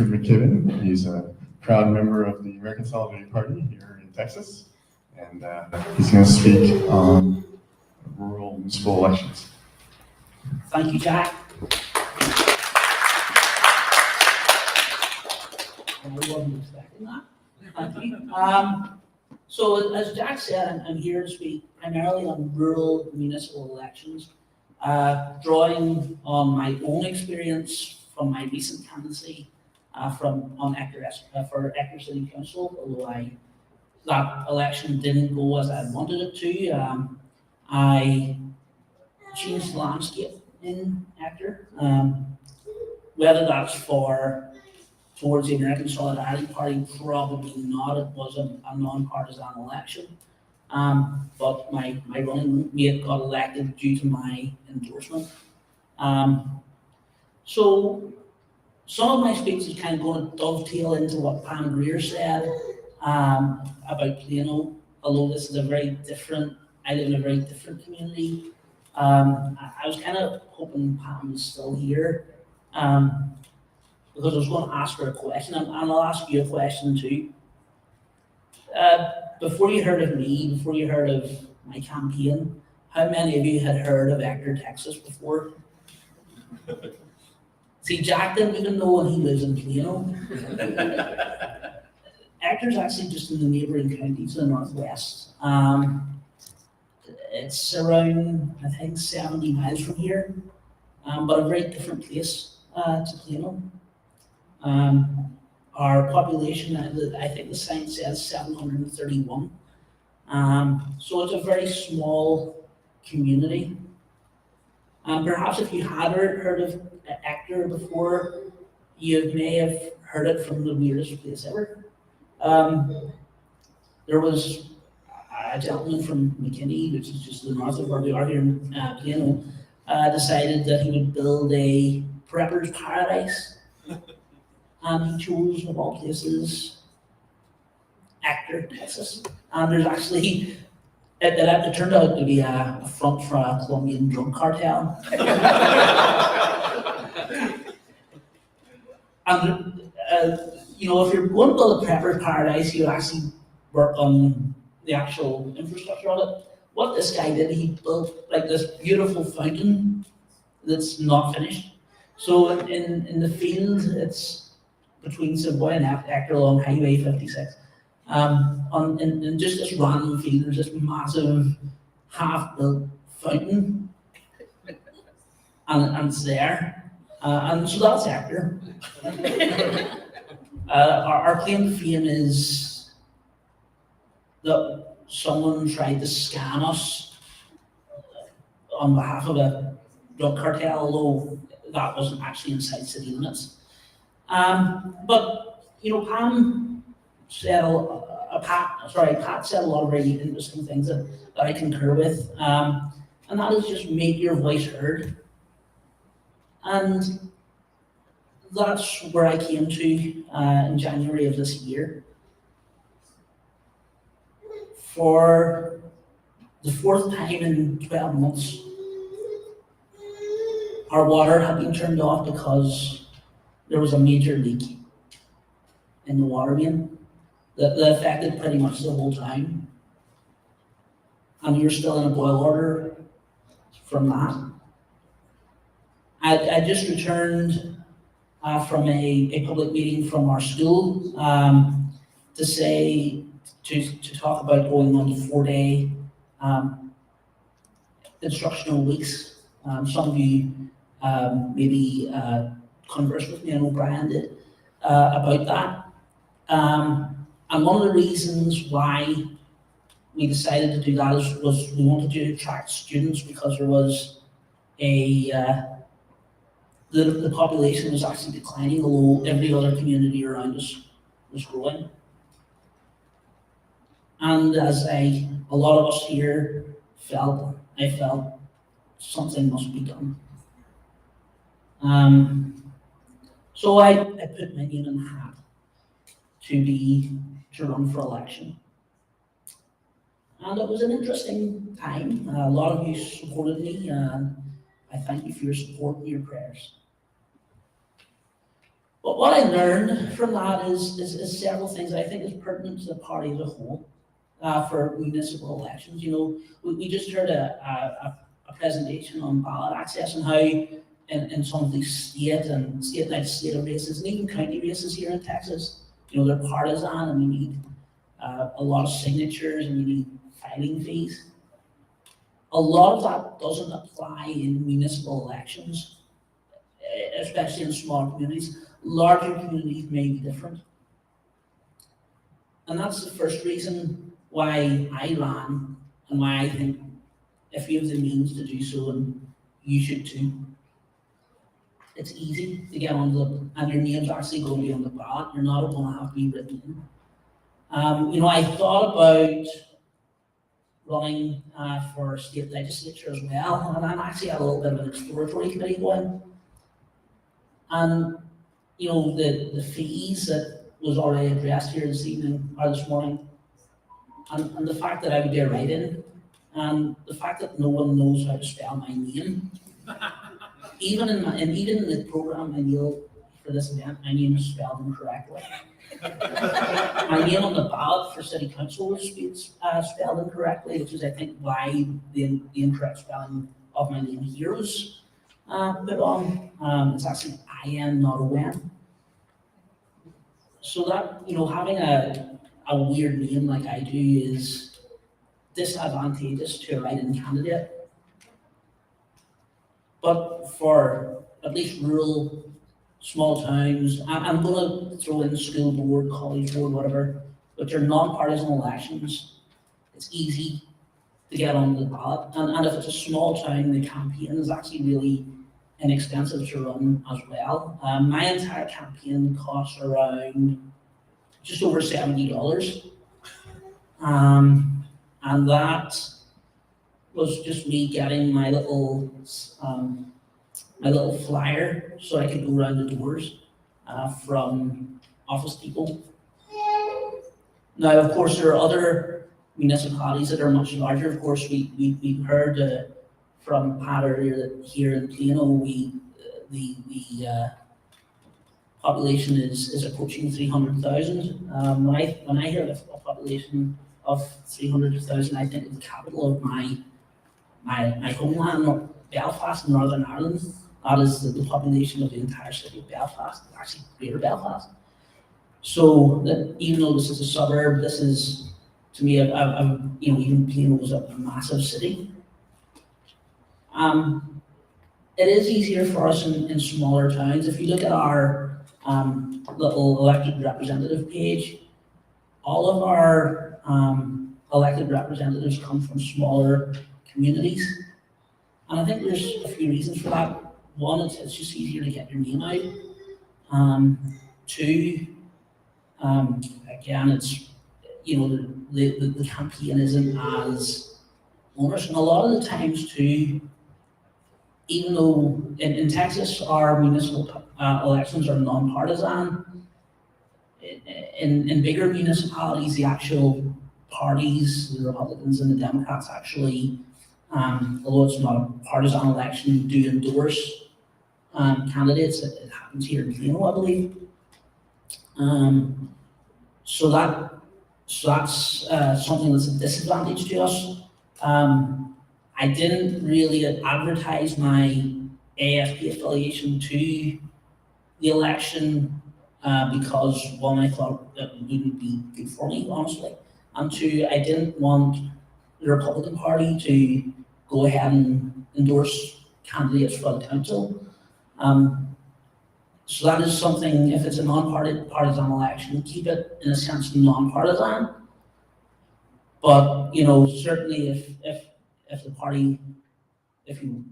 McKibbon. He's a proud member of the American Solidarity Party here in Texas, and he's going to speak on rural municipal elections. Thank you, Jack. I wasn't expecting that. Thank you. So as Jack said, I'm here to speak primarily on rural municipal elections, drawing on my own experience from my recent candidacy on Ector for Ector City Council, although that election didn't go as I wanted it to. I changed the landscape in Ector, whether that's towards the American Solidarity Party, probably not. It was a non-partisan election. But my running mate got elected due to my endorsement. So some of my speech is kind of going to dovetail into what Pam Greer said about Plano, although this is I live in a very different community. I was kind of hoping Pam was still here, because I was going to ask her a question, and I'll ask you a question too. Before you heard of me, before you heard of my campaign, how many of you had heard of Ector, Texas before? See, Jack didn't even know he lives in Plano. Ector's actually just in the neighbouring counties in the northwest. It's around, I think, 70 miles from here, but a very different place to Plano. Our population, I think the sign says 731. So it's a very small community. Perhaps if you had heard of Ector before, you may have heard it from the weirdest place ever. There was a gentleman from McKinney, which is just the north of where we are here in Plano, decided that he would build a prepper's paradise. And he chose, of all places, Ector, Texas. And there's actually, it turned out to be a front for a Colombian drug cartel. And, if you're going to build a prepper's paradise, you actually work on the actual infrastructure of it. What this guy did, he built like this beautiful fountain that's not finished. So in the field, it's between Savoy and Ector along Highway 56. In just this random field, there's this massive half-built fountain, and it's there. And so that's Ector. Our claim to fame is that someone tried to scam us on behalf of a drug cartel, although that wasn't actually inside city limits. But Pam said Pat said a lot of very interesting things that I concur with, and that is just make your voice heard. And that's where I came to in January of this year. For the fourth time in 12 months, our water had been turned off because there was a major leak in the water main that affected pretty much the whole town. And you're still in a boil order from that. I just returned from a public meeting from our school to talk about going on to 4-day instructional weeks. Some of you maybe conversed with me, and O'Brien did, about that. And one of the reasons why we decided to do that was we wanted to attract students, because there was the population was actually declining, although every other community around us was growing. And as a lot of us here I felt something must be done. So I put my name in the hat to run for election. And it was an interesting time. A lot of you supported me, and I thank you for your support and your prayers. But what I learned from that is several things that I think is pertinent to the party as a whole for municipal elections. You know, we just heard a presentation on ballot access and how in some of these state legislative races and even county races here in Texas, you know, they're partisan and we need a lot of signatures and we need filing fees. A lot of that doesn't apply in municipal elections, especially in small communities. Larger communities may be different. And that's the first reason why I ran and why I think if you have the means to do so, and you should too, it's easy to get on and your name's actually going to be on the ballot. You're not going to have to be written in. You know, I thought about running for state legislature as well, and I'm actually had a little bit of an exploratory committee going. And you know, the fees that was already addressed here this evening or this morning, and the fact that I would be a write-in, and the fact that no one knows how to spell my name. Even in the program I knew for this event, my name is spelled incorrectly. My name on the ballot for city council was spelled incorrectly, which is I think why the incorrect spelling of my name here was put on. It's actually I-N, not O-N. So that, you know, having a weird name like I do is disadvantageous to a write-in candidate. But for at least rural, small towns, I'm going to throw in school board, college board, whatever, which are non-partisan elections, it's easy to get on the ballot. And if it's a small town, the campaign is actually really inexpensive to run as well. My entire campaign costs around just over $70. And that was just me getting my little flyer so I could go around the doors from office people. Now, of course, there are other municipalities that are much larger. Of course, we heard from Pat earlier that here in Plano, the population is approaching 300,000. When I hear a population of 300,000, I think of the capital of my homeland, Belfast, Northern Ireland. That is the population of the entire city of Belfast, actually Greater Belfast. So that even though this is a suburb, this is to me, you know, even Plano is a massive city. It is easier for us in smaller towns. If you look at our little elected representative page, all of our elected representatives come from smaller communities. And I think there's a few reasons for that. One, it's just easier to get your name out. Two, again, it's, you know, the campaign isn't as onerous. And a lot of the times too, even though in Texas our municipal elections are non-partisan, in bigger municipalities, the actual parties, the Republicans and the Democrats actually, although it's not a partisan election, do endorse candidates. It happens here in Plano, I believe. So that's something that's a disadvantage to us. I didn't really advertise my ASP affiliation to the election because one, I thought it wouldn't be good for me, honestly, and two, I didn't want the Republican Party to go ahead and endorse candidates for the council. So that is something, if it's a non-partisan election, keep it in a sense non-partisan. But you know, certainly if the party, if you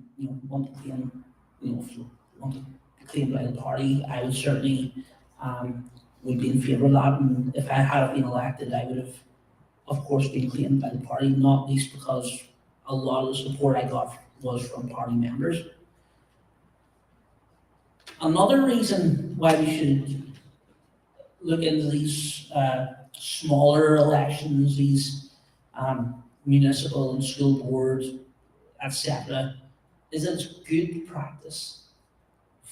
want to claim, if you want to be claimed by the party, I would certainly would be in favour of that. And if I had been elected, I would have, of course, been claimed by the party, not least because a lot of the support I got was from party members. Another reason why we should look into these smaller elections, these municipal and school boards, etc., is that it's good practice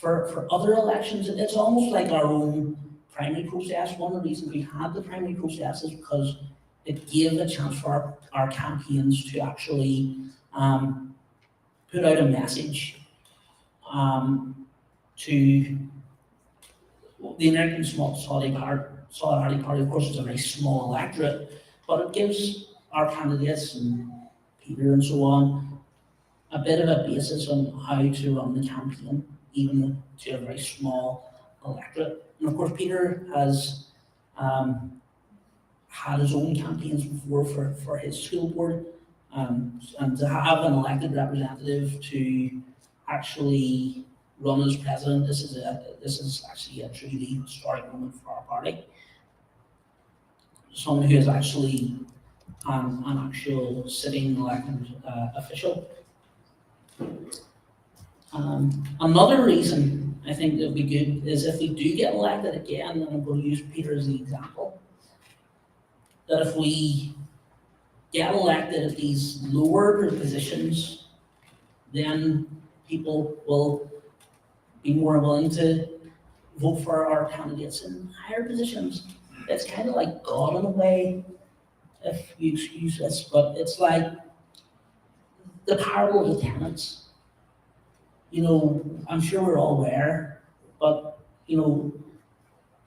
for other elections, it's almost like our own primary process. One of the reasons we had the primary process is because it gave a chance for our campaigns to actually put out a message to the American Solidarity Party. Of course, is a very small electorate, but it gives our candidates and Peter and so on a bit of a basis on how to run the campaign, even to a very small electorate. And of course, Peter has had his own campaigns before for his school board, and to have an elected representative to actually run as president, this is actually a truly historic moment for our party. Someone who is actually an actual sitting elected official. Another reason I think that would be good is if we do get elected again, and I'm going to use Peter as the example, that if we get elected at these lower positions, then people will be more willing to vote for our candidates in higher positions. It's kind of like God in a way, if you excuse this, but it's like the parable of the tenants. You know, I'm sure we're all aware, but you know,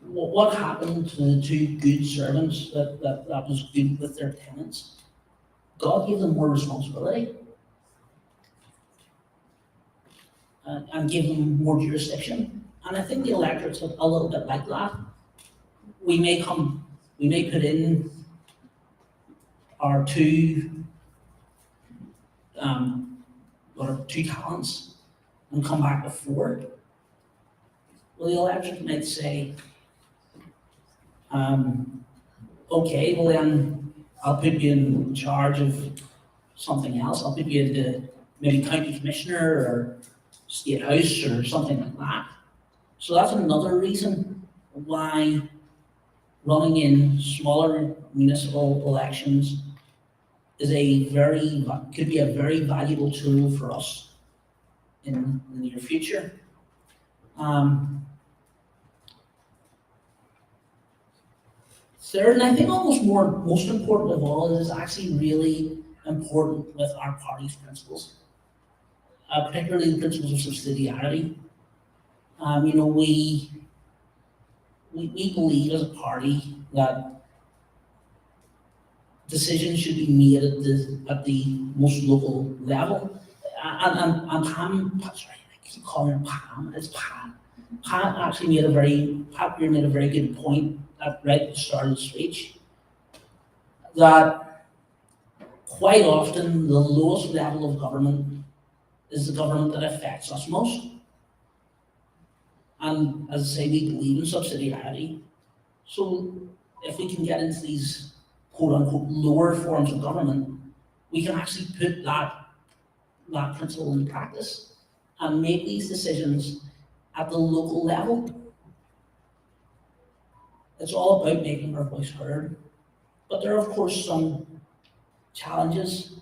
what happened to the two good servants that was good with their tenants? God gave them more responsibility and gave them more jurisdiction. And I think the electorate's a little bit like that. We may put in our two talents and come back with four. Well, the electorate might say, okay, well then I'll put you in charge of something else. I'll put you into maybe county commissioner or state house or something like that. So that's another reason why running in smaller municipal elections is could be a very valuable tool for us in the near future. Third, and I think most important of all, is actually really important with our party's principles, particularly the principles of subsidiarity. You know, we believe as a party that decisions should be made at the most local level. And Pam, sorry, I keep calling her Pam, it's Pam. Pat actually made a very good point right at the start of the speech, that quite often the lowest level of government is the government that affects us most. And as I say, we believe in subsidiarity. So if we can get into these quote unquote lower forms of government, we can actually put that principle into practice and make these decisions at the local level. It's all about making our voice heard. But there are, of course, some challenges.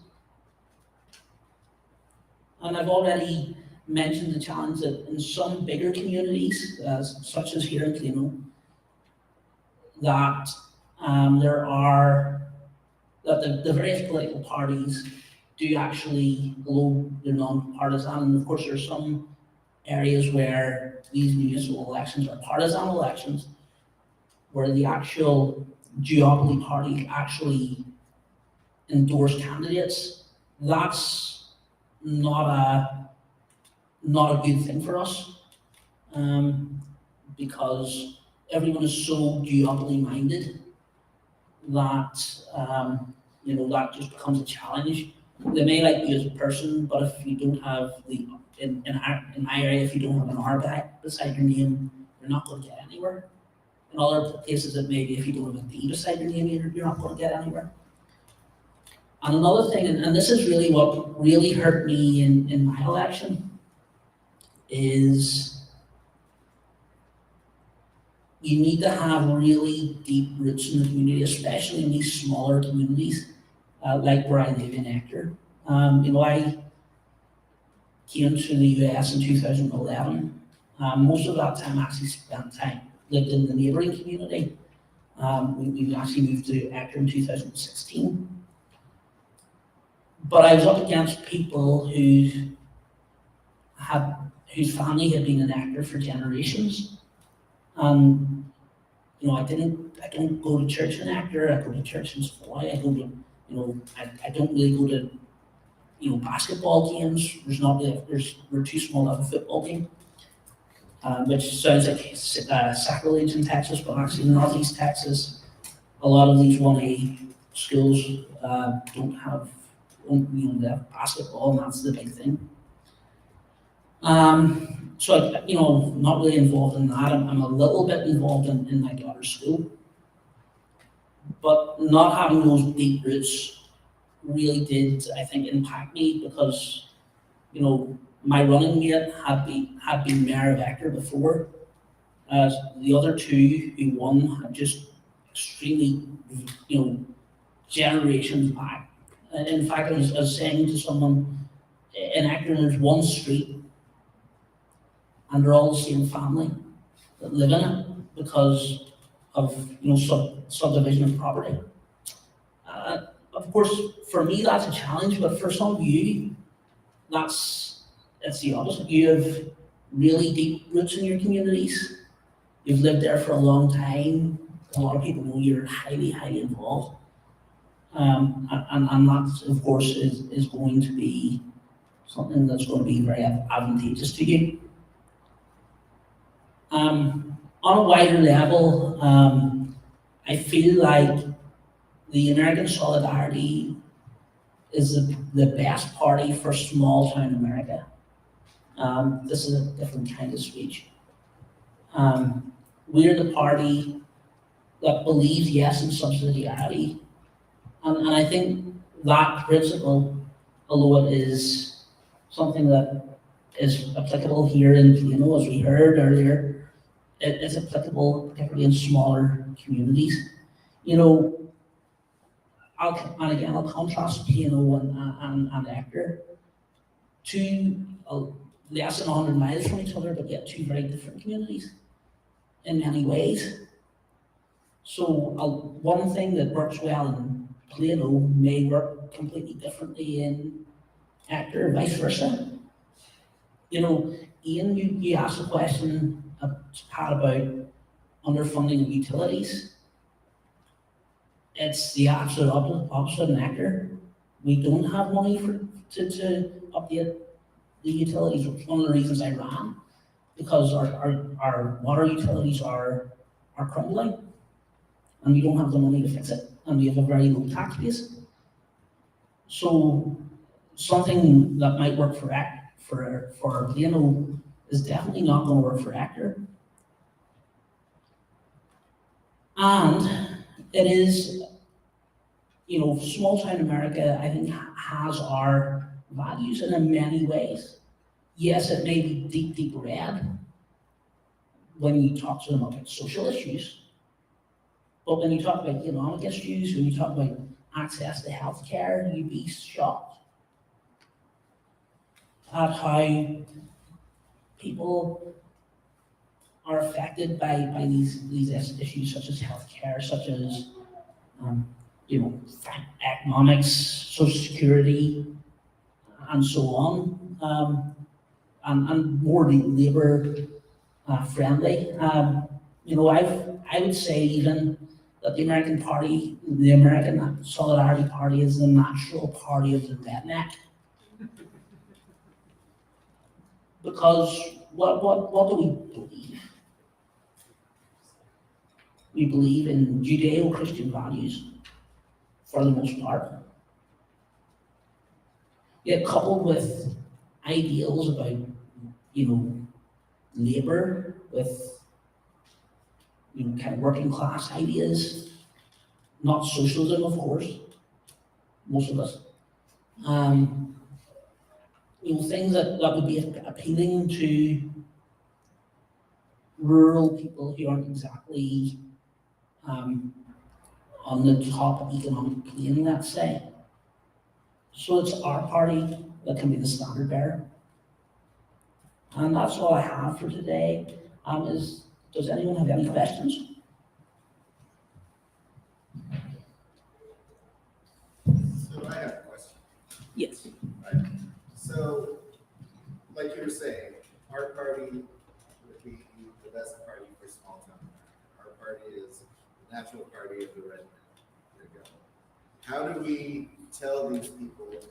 And I've already mentioned the challenge that in some bigger communities, such as here in Climo, that the various political parties do actually go they're non-partisan. And of course, there are some areas where these municipal elections are partisan elections, where the actual duopoly party actually endorse candidates. That's not a good thing for us, because everyone is so duopoly minded that that just becomes a challenge. They may like you as a person, but if you don't have in my area, if you don't have an R beside your name, you're not going to get anywhere. In other places, it may be if you don't have a D beside your name, you're not going to get anywhere. And another thing, and this is really what really hurt me in my election, is you need to have really deep roots in the community, especially in these smaller communities, like where I live in Ector. I came to the US in 2011, Most of that time I actually lived in the neighbouring community. We actually moved to Ector in 2016. But I was up against people whose family had been an Ector for generations. I didn't go to church in Ector. I go to church in Savoy. I don't really go to, basketball games. We're too small to have a football game, which sounds like sacrilege in Texas, but actually in Northeast Texas, a lot of these 1A schools they have basketball, and that's the big thing. Not really involved in that. I'm a little bit involved in my daughter's school, but not having those deep roots really did, I think, impact me because, my running mate had been mayor of Ector before. The other two who won had just extremely, generations back. And in fact, I was saying to someone, in Ector, there's one street, and they're all the same family that live in it because of subdivision of property. Of course, for me that's a challenge, but for some of you, it's the opposite. You have really deep roots in your communities. You've lived there for a long time. A lot of people know you're highly, highly involved. And that, of course, is going to be something that's going to be very advantageous to you. On a wider level, I feel like the American Solidarity is the best party for small town America. This is a different kind of speech. We're the party that believes, yes, in subsidiarity. And I think that principle, although it is something that is applicable here in Plano, as we heard earlier, it's applicable particularly in smaller communities. I'll contrast Plano and Ector, two less than 100 miles from each other, but yet two very different communities in many ways. So one thing that works well in Plano may work completely differently in Ector, vice versa. Ian, you asked a question, Pat, about underfunding of utilities. It's the absolute opposite in Ector. We don't have money to update the utilities, which is one of the reasons I ran, because our water utilities are crumbling, and we don't have the money to fix it, and we have a very low tax base. So something that might work for Plano is definitely not going to work for Ector. And it is, small town America, I think, has our values, and in many ways. Yes, it may be deep, deep red when you talk to them about social issues, but when you talk about economic issues, when you talk about access to healthcare, you'd be shocked at how people are affected by these issues such as healthcare, such as economics, social security, and so on, and more labour friendly. I would say even that the American Solidarity Party is the natural party of the redneck. Because what do we believe? We believe in Judeo-Christian values, for the most part. Yet coupled with ideals about, labour, with, kind of working class ideas, not socialism, of course, most of us. Things that would be appealing to rural people who aren't exactly on the top economic plane, let's say. So it's our party that can be the standard bearer. And that's all I have for today. Does anyone have any questions? So I have a question. Yes. Right. So, like you were saying, our party would be the best party for small town America. Our party is the natural party of the red man. There you go. How do we tell these people that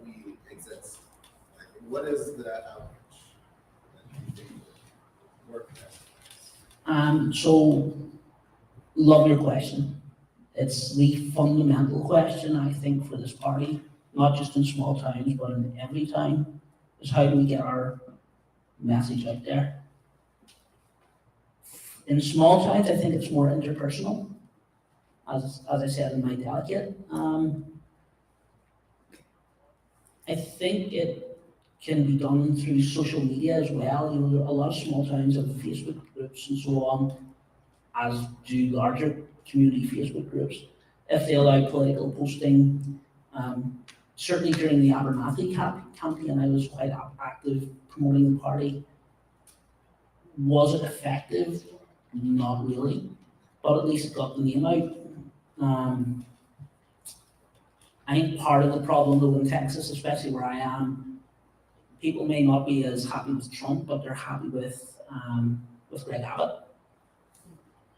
we exist? Like, what is the outreach that you think would work best? So, love your question. It's the fundamental question, I think, for this party, not just in small towns, but in every town, is how do we get our message out there? In small towns, I think it's more interpersonal, as I said in my delegate. I think it can be done through social media as well. You know, a lot of small towns have Facebook groups and so on, as do larger community Facebook groups. If they allow political posting, certainly during the Abernathy campaign, I was quite active promoting the party. Was it effective? Not really, but at least it got the name out. I think part of the problem though in Texas, especially where I am, people may not be as happy with Trump, but they're happy with Greg Abbott,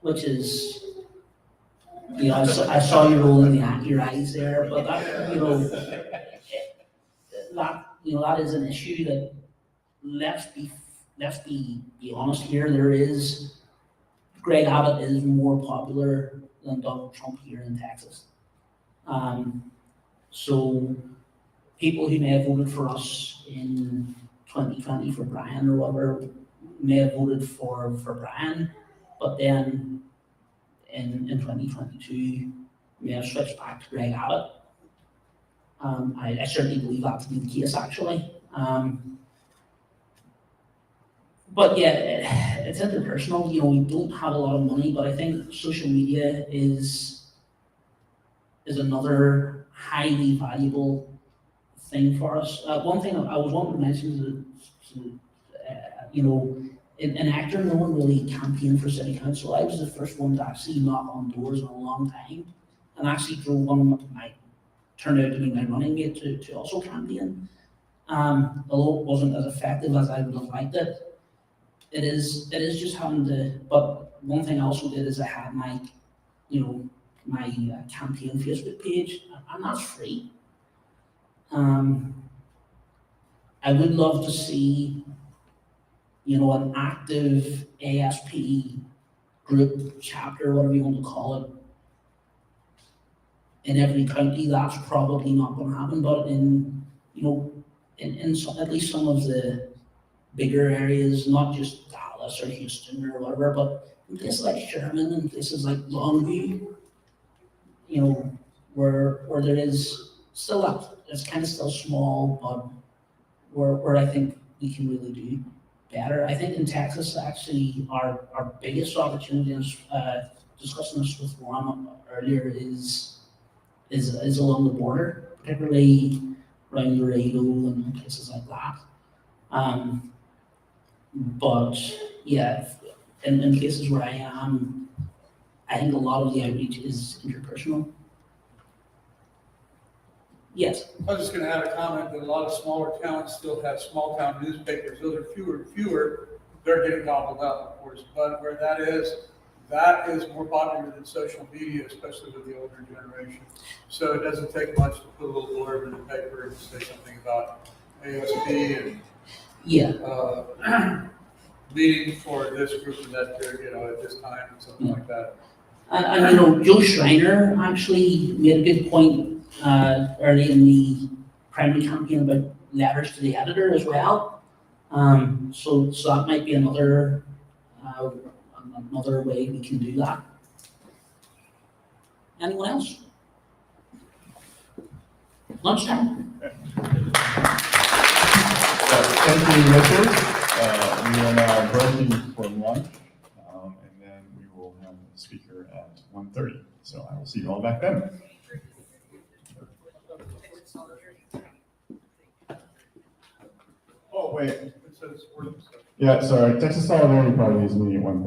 which is, you know, I saw you rolling your eyes there, but that, you know, that is an issue that let's be honest here. Greg Abbott is more popular than Donald Trump here in Texas. So people who may have voted for us in 2020 for Brian or whatever may have voted for Brian, but then in 2022 may have switched back to Greg Abbott. I certainly believe that to be the case, actually. But yeah, it's interpersonal. You know, we don't have a lot of money, but I think social media is another highly valuable thing for us. One thing I was wanting to mention is, you know, in Ector, no one really campaigned for city council. I was the first one to actually knock on doors in a long time, and actually drove one of turned out to be my running mate to also campaign. Although it wasn't as effective as I would have liked it. It is just having to, but one thing I also did is I had my campaign Facebook page, and that's free. I would love to see, you know, an active ASP group, chapter, whatever you want to call it, in every county. That's probably not going to happen, but in some, at least some of the bigger areas, not just Dallas or Houston or whatever, but in places like Sherman and places like Longview, you know, where there is still that, it's kind of still small, but where I think we can really do better. I think in Texas, actually, our biggest opportunity, discussing this with Warren earlier, is along the border, particularly around Laredo and places like that. But yeah, in cases where I am, I think a lot of the outreach is interpersonal. Yes. I was just gonna add a comment that a lot of smaller towns still have small town newspapers. Those are fewer and fewer. They're getting gobbled up, of course, but where that is more popular than social media, especially with the older generation. So it doesn't take much to put a little blurb in the paper and say something about ASP and meeting for this group and that, you know, at this time, and something like that. And you know, Joe Schreiner actually made a good point early in the primary campaign about letters to the editor as well. So that might be another way we can do that. Anyone else? Lunchtime. Thank you, Richard. We are now breaking for lunch, and then we will have a speaker at 1:30. So I will see you all back then. Oh, wait. says working session. Yeah, sorry, Texas Solidarity Party is meeting at 1:30.